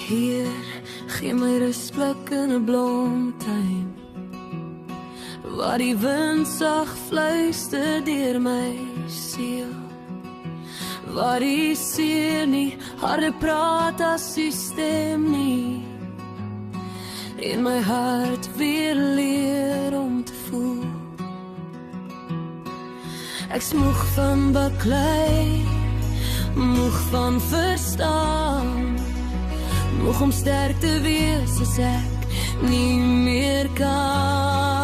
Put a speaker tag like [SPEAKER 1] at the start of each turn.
[SPEAKER 1] Heer, gee my rusplek in 'n blomtuin, waar die wind sag fluister deur my siel, waar die see nie harde praat as die stem nie, en my hart weer leer om te voel. Ek's moeg van baklei, moeg van verstaan, moeg om sterk te wees as ek nie meer kan.